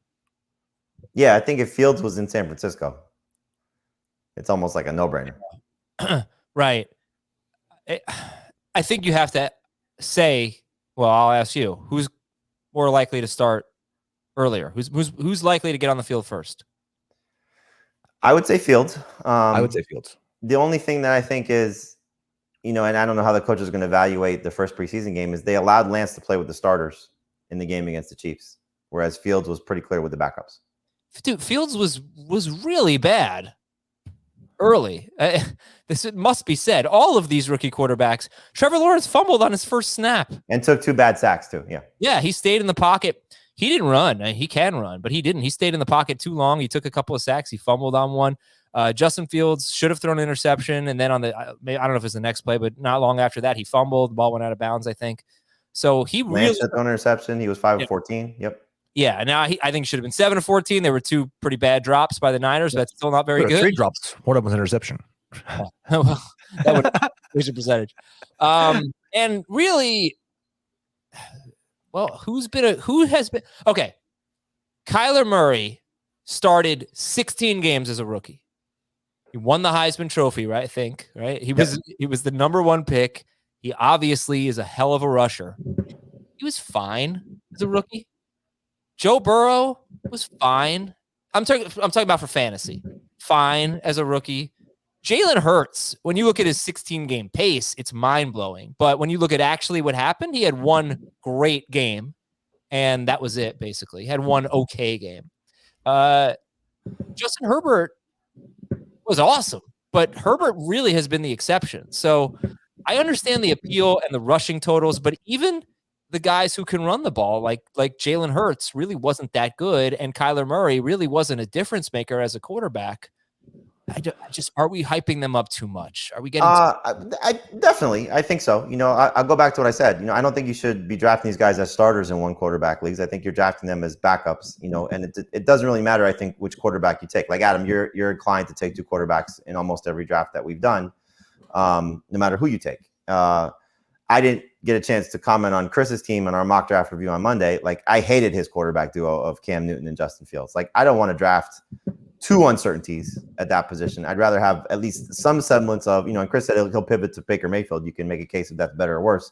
Yeah, I think if Fields was in San Francisco, it's almost like a no-brainer. Right. I think you have to say, well, I'll ask you, who's more likely to start earlier? Who's likely to get on the field first? I would say Fields. I would say Fields. The only thing that I think is, you know, and I don't know how the coach is going to evaluate the first preseason game, is they allowed Lance to play with the starters in the game against the Chiefs, whereas Fields was pretty clear with the backups. Dude, Fields was really bad. early. This must be said. All of these rookie quarterbacks, Trevor Lawrence fumbled on his first snap and took 2 bad sacks too. Yeah. Yeah, he stayed in the pocket. He didn't run. He can run, but he didn't. He stayed in the pocket too long. He took a couple of sacks. He fumbled on one. Justin Fields should have thrown an interception, and then on the I don't know if it's the next play, but not long after that, he fumbled. The ball went out of bounds, I think. So he really threw an interception. He was 5 of 14. Yep. Yeah, now I think it should have been 7 of 14. There were 2 pretty bad drops by the Niners, but that's still not very good. 3 drops. One of them was an interception. Well, that would increase your percentage. And really, well, who has been okay? Kyler Murray started 16 games as a rookie. He won the Heisman Trophy, right? I think, right? He was the number 1 pick. He obviously is a hell of a rusher. He was fine as a rookie. Joe Burrow was fine. I'm talking about for fantasy. Fine as a rookie. Jalen Hurts, when you look at his 16-game pace, it's mind-blowing. But when you look at actually what happened, he had 1 great game, and that was it, basically. He had 1 okay game. Justin Herbert was awesome, but Herbert really has been the exception. So I understand the appeal and the rushing totals, but even the guys who can run the ball, like Jalen Hurts, really wasn't that good, and Kyler Murray really wasn't a difference maker as a quarterback. Are we hyping them up too much? Are we getting? I definitely, I think so. I'll go back to what I said. I don't think you should be drafting these guys as starters in 1 quarterback leagues. I think you're drafting them as backups. And it doesn't really matter. I think which quarterback you take. Like Adam, you're inclined to take 2 quarterbacks in almost every draft that we've done, no matter who you take. I didn't get a chance to comment on Chris's team on our mock draft review on Monday. Like, I hated his quarterback duo of Cam Newton and Justin Fields. Like, I don't want to draft 2 uncertainties at that position. I'd rather have at least some semblance of, and Chris said he'll pivot to Baker Mayfield. You can make a case if that's better or worse.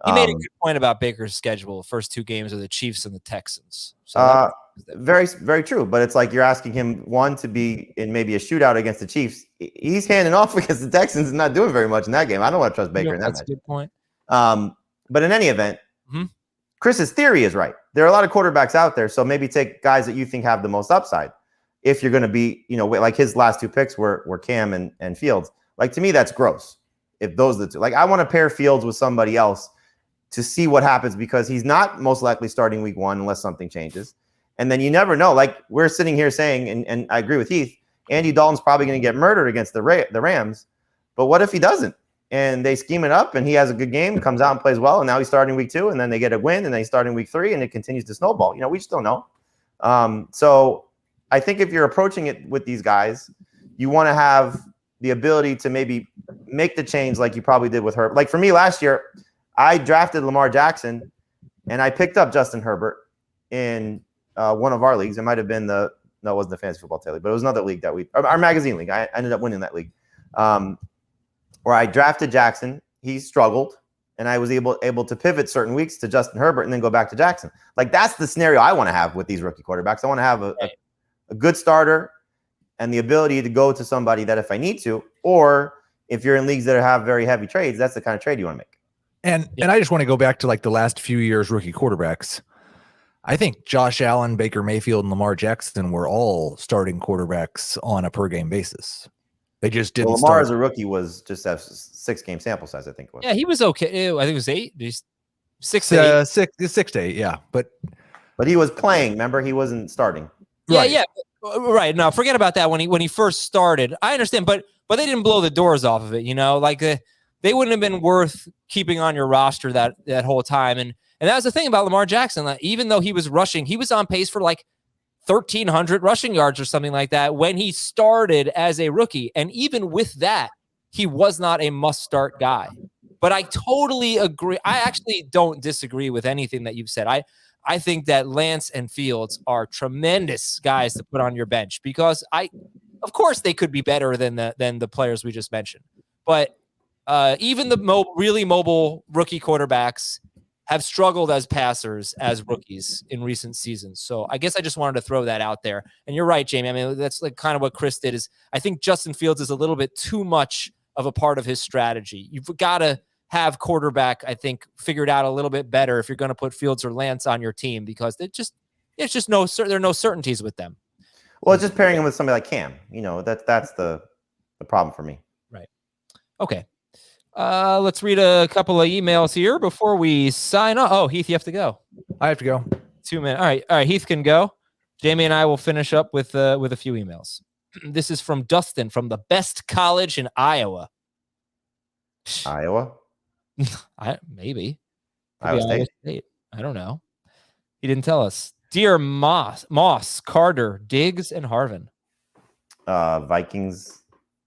He made a good point about Baker's schedule. The first 2 games are the Chiefs and the Texans. So very, very true. But it's like you're asking him, one, to be in maybe a shootout against the Chiefs. He's handing off against the Texans and not doing very much in that game. I don't want to trust Baker in that match. That's a good point. But in any event, Chris's theory is right. There are a lot of quarterbacks out there, so maybe take guys that you think have the most upside. If you're going to be, like his last 2 picks were Cam and Fields. Like, to me, that's gross. If those are the 2. Like, I want to pair Fields with somebody else to see what happens, because he's not most likely starting week 1 unless something changes. And then you never know. Like, we're sitting here saying, and I agree with Heath, Andy Dalton's probably going to get murdered against the Rams. But what if he doesn't? And they scheme it up, and he has a good game, comes out and plays well, and now he's starting week 2, and then they get a win, and then he's starting week 3, and it continues to snowball. We just don't know. So I think if you're approaching it with these guys, you want to have the ability to maybe make the change like you probably did with Herbert. Like, for me last year, I drafted Lamar Jackson, and I picked up Justin Herbert in one of our leagues. It might have been it wasn't the Fantasy Football Daily, but it was another league our magazine league. I ended up winning that league. Where I drafted Jackson, he struggled, and I was able to pivot certain weeks to Justin Herbert and then go back to Jackson. Like, that's the scenario I want to have with these rookie quarterbacks. I want to have a good starter and the ability to go to somebody that if I need to, or if you're in leagues that have very heavy trades, that's the kind of trade you want to make. And I just want to go back to like the last few years rookie quarterbacks. I think Josh Allen, Baker Mayfield, and Lamar Jackson were all starting quarterbacks on a per game basis. They just didn't. Lamar start. As a rookie was just a 6-game sample size, I think it was. Yeah, he was okay. I think it was 8. 6 to 8. 6 to 8. Yeah, but he was playing. Remember, he wasn't starting. Yeah, right. Yeah, right. No, forget about that. When he first started, I understand, but they didn't blow the doors off of it. Like they wouldn't have been worth keeping on your roster that whole time. And that was the thing about Lamar Jackson. Like, even though he was rushing, he was on pace for like 1,300 rushing yards or something like that when he started as a rookie. And even with that, he was not a must-start guy. But I totally agree. I actually don't disagree with anything that you've said. I think that Lance and Fields are tremendous guys to put on your bench because of course they could be better than the players we just mentioned. But even the really mobile rookie quarterbacks have struggled as passers as rookies in recent seasons. So I guess I just wanted to throw that out there. And you're right, Jamie. I mean, that's like kind of what Chris did. Is I think Justin Fields is a little bit too much of a part of his strategy. You've got to have quarterback, I think, figured out a little bit better if you're going to put Fields or Lance on your team, because there are no certainties with them. Well, it's just pairing him with somebody like Cam. That's the the problem for me. Right. Okay. Let's read a couple of emails here before we sign off. Oh, Heath, you have to go. I have to go. 2 minutes. All right. Heath can go. Jamie and I will finish up with a few emails. This is from Dustin from the best college in Iowa. Iowa? Maybe. Iowa State? I don't know. He didn't tell us. Dear Moss, Carter, Diggs, and Harvin. Vikings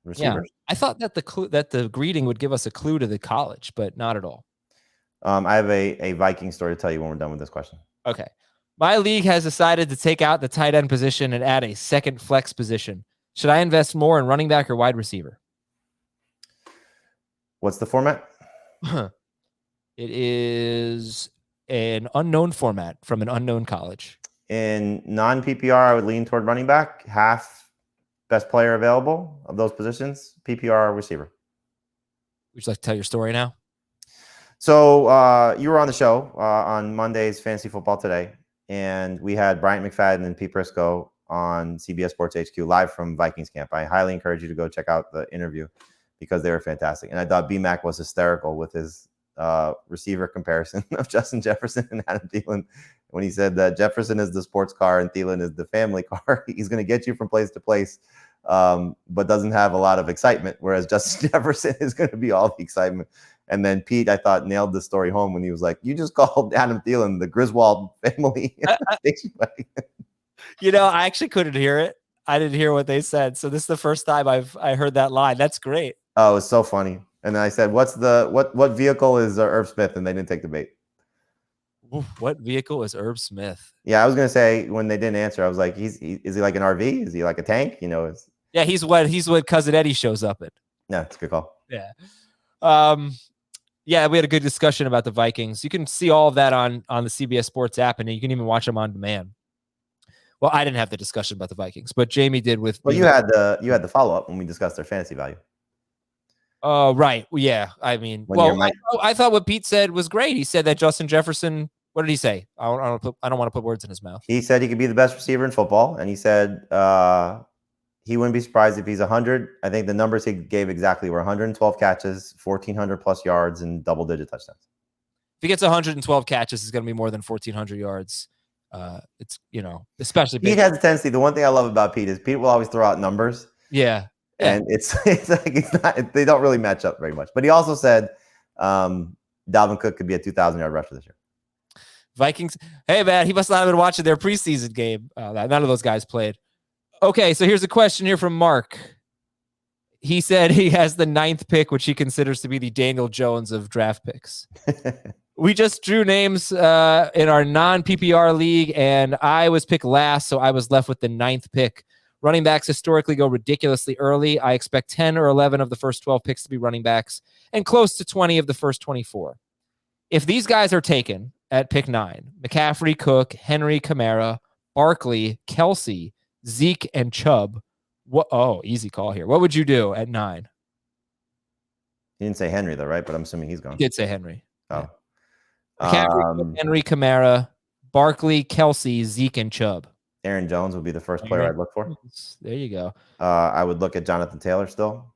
receivers. Yeah, I thought that the greeting would give us a clue to the college, but not at all. I have a Viking story to tell you when we're done with this question. Okay. My league has decided to take out the tight end position and add a second flex position. Should I invest more in running back or wide receiver? What's the format? It is an unknown format from an unknown college. In non-PPR, I would lean toward running back, half best player available of those positions, PPR receiver. Would you like to tell your story now? So you were on the show on Monday's Fantasy Football Today, and we had Bryant McFadden and Pete Prisco on CBS Sports HQ live from Vikings camp. I highly encourage you to go check out the interview because they were fantastic. And I thought BMAC was hysterical with his receiver comparison of Justin Jefferson and Adam Thielen when he said that Jefferson is the sports car and Thielen is the family car. He's going to get you from place to place, but doesn't have a lot of excitement, whereas Justin Jefferson is going to be all the excitement. And then Pete, I thought, nailed the story home when he was like, you just called Adam Thielen the Griswold family. I actually couldn't hear it. I didn't hear what they said. So this is the first time I heard that line. That's great. Oh, it was so funny. And then I said, what vehicle is Irv Smith? And they didn't take the bait. Oof, what vehicle is Irv Smith? Yeah, I was going to say when they didn't answer, I was like, is he like an RV? Is he like a tank? Yeah, he's what Cousin Eddie shows up in. Yeah, it's a good call. Yeah. Yeah, we had a good discussion about the Vikings. You can see all of that on the CBS Sports app, and you can even watch them on demand. Well, I didn't have the discussion about the Vikings, but Jamie did with. Well, you had the follow up when we discussed their fantasy value. Oh, right. Yeah. I mean, I thought what Pete said was great. He said that Justin Jefferson. What did he say? I don't want to put words in his mouth. He said he could be the best receiver in football, and he said he wouldn't be surprised if he's 100. I think the numbers he gave exactly were 112 catches, 1,400 plus yards, and double-digit touchdowns. If he gets 112 catches, it's going to be more than 1,400 yards. It's especially Pete has a tendency. The one thing I love about Pete is Pete will always throw out numbers. Yeah. And it's not. They don't really match up very much. But he also said Dalvin Cook could be a 2,000-yard rusher this year. Vikings. Hey, man, he must not have been watching their preseason game. None of those guys played. Okay, so here's a question here from Mark. He said he has the 9th pick, which he considers to be the Daniel Jones of draft picks. We just drew names in our non-PPR league, and I was picked last, so I was left with the 9th pick. Running backs historically go ridiculously early. I expect 10 or 11 of the first 12 picks to be running backs and close to 20 of the first 24. If these guys are taken at pick 9, McCaffrey, Cook, Henry, Kamara, Barkley, Kelsey, Zeke, and Chubb. Easy call here. What would you do at 9? He didn't say Henry, though, right? But I'm assuming he's gone. He did say Henry. Oh. Yeah. McCaffrey, Henry, Kamara, Barkley, Kelsey, Zeke, and Chubb. Aaron Jones would be the first player I'd look for. There you go. I would look at Jonathan Taylor still.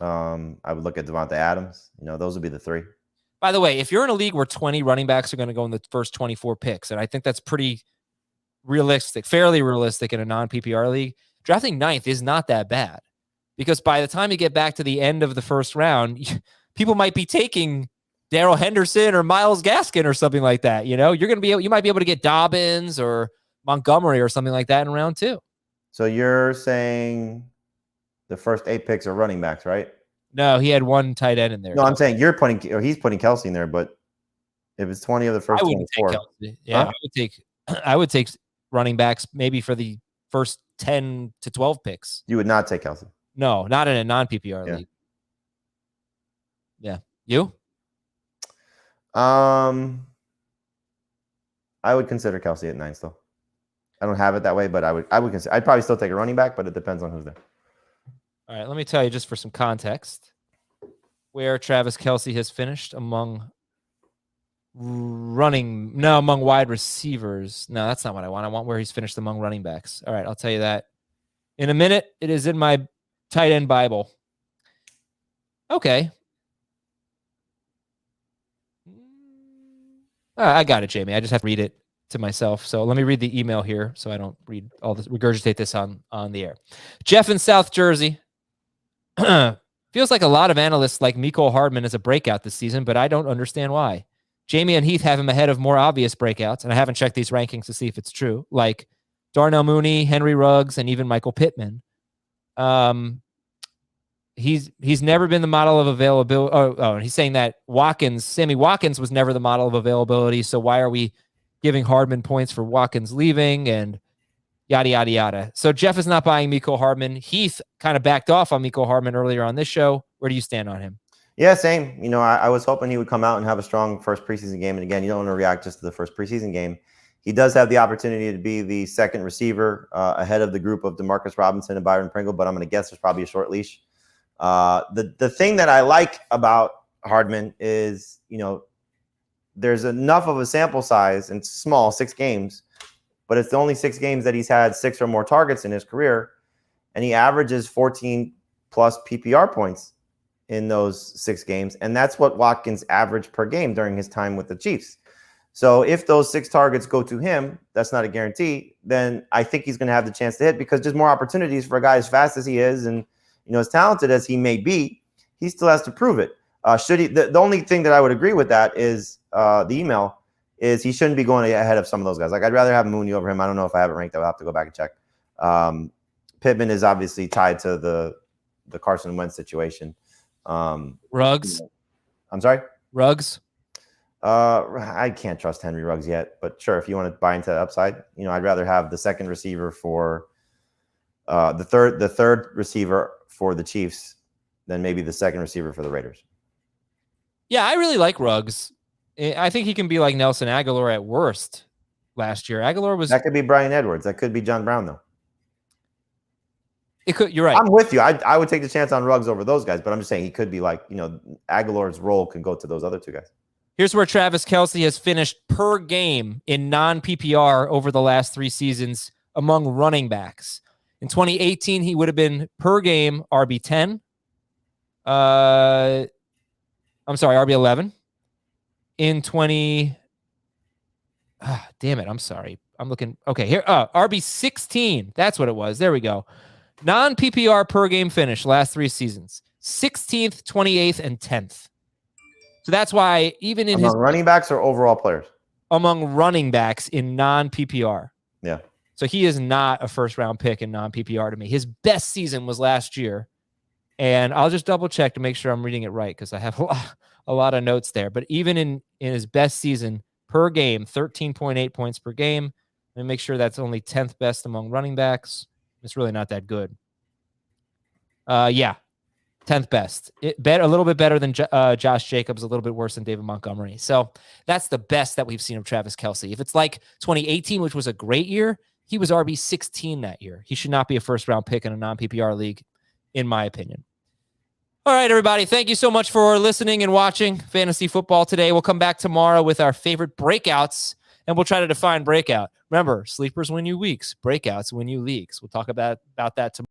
I would look at Devontae Adams. Those would be the 3. By the way, if you're in a league where 20 running backs are going to go in the first 24 picks, and I think that's pretty realistic, fairly realistic in a non-PPR league, drafting 9th is not that bad. Because by the time you get back to the end of the first round, people might be taking Darrell Henderson or Myles Gaskin or something like that. You might be able to get Dobbins or Montgomery or something like that in round 2. So you're saying the first 8 picks are running backs, right? No, he had one tight end in there. No, I'm saying he's putting Kelsey in there, but if it's 20 of the first 24. Yeah, huh? I would take running backs maybe for the first 10 to 12 picks. You would not take Kelsey? No, not in a non-PPR league. Yeah. You? I would consider Kelsey at 9 still. I don't have it that way, but I would consider. I'd probably still take a running back, but it depends on who's there. All right, let me tell you just for some context where Travis Kelce has finished among wide receivers. No, that's not what I want. I want where he's finished among running backs. All right, I'll tell you that in a minute. It is in my tight end Bible. Okay. I got it, Jamie. I just have to read it to myself. So let me read the email here so I don't read all this, regurgitate this on the air. Jeff in South Jersey. Feels like a lot of analysts like Mecole Hardman as a breakout this season, but I don't understand why. Jamie and Heath have him ahead of more obvious breakouts, and I haven't checked these rankings to see if it's true, like Darnell Mooney, Henry Ruggs, and even Michael Pittman. He's never been the model of availability. And he's saying that Sammy Watkins was never the model of availability, so why are we giving Hardman points for Watkins leaving and yada, yada, yada. So Jeff is not buying Mecole Hardman. Heath kind of backed off on Mecole Hardman earlier on this show. Where do you stand on him? Yeah, same. I was hoping he would come out and have a strong first preseason game. And again, you don't want to react just to the first preseason game. He does have the opportunity to be the second receiver ahead of the group of Demarcus Robinson and Byron Pringle, but I'm going to guess there's probably a short leash. The thing that I like about Hardman is, there's enough of a sample size and small, 6 games, but it's the only 6 games that he's had 6 or more targets in his career. And he averages 14 plus PPR points in those 6 games. And that's what Watkins averaged per game during his time with the Chiefs. So if those 6 targets go to him, that's not a guarantee, then I think he's going to have the chance to hit, because there's more opportunities for a guy as fast as he is and, as talented as he may be, he still has to prove it. The only thing that I would agree with that is the email is he shouldn't be going ahead of some of those guys. Like, I'd rather have Mooney over him. I don't know if I have it ranked. I'll have to go back and check. Pittman is obviously tied to the Carson Wentz situation. Ruggs. I'm sorry? Ruggs. I can't trust Henry Ruggs yet, but sure, if you want to buy into the upside, I'd rather have the second receiver for the third receiver for the Chiefs than maybe the second receiver for the Raiders. Yeah, I really like Ruggs. I think he can be like Nelson Aguilar at worst last year. That could be Brian Edwards. That could be John Brown, though. It could. You're right. I'm with you. I would take the chance on Ruggs over those guys, but I'm just saying he could be like, Aguilar's role could go to those other 2 guys. Here's where Travis Kelce has finished per game in non-PPR over the last 3 seasons among running backs. In 2018, he would have been per game RB10. RB11. In 20, damn it, I'm sorry. I'm looking. Okay, here, RB16. That's what it was. There we go. Non-PPR per game finish last 3 seasons. 16th, 28th, and 10th. So that's why even in among running backs or overall players? Among running backs in non-PPR. Yeah. So he is not a first-round pick in non-PPR to me. His best season was last year. And I'll just double-check to make sure I'm reading it right, because I have a lot of notes there. But even in his best season per game, 13.8 points per game. Let me make sure that's only 10th best among running backs. It's really not that good. 10th best. A little bit better than Josh Jacobs, a little bit worse than David Montgomery. So that's the best that we've seen of Travis Kelce. If it's like 2018, which was a great year, he was RB16 that year. He should not be a first-round pick in a non-PPR league, in my opinion. All right, everybody. Thank you so much for listening and watching Fantasy Football today. We'll come back tomorrow with our favorite breakouts, and we'll try to define breakout. Remember, sleepers win you weeks. Breakouts win you leagues. We'll talk about that tomorrow.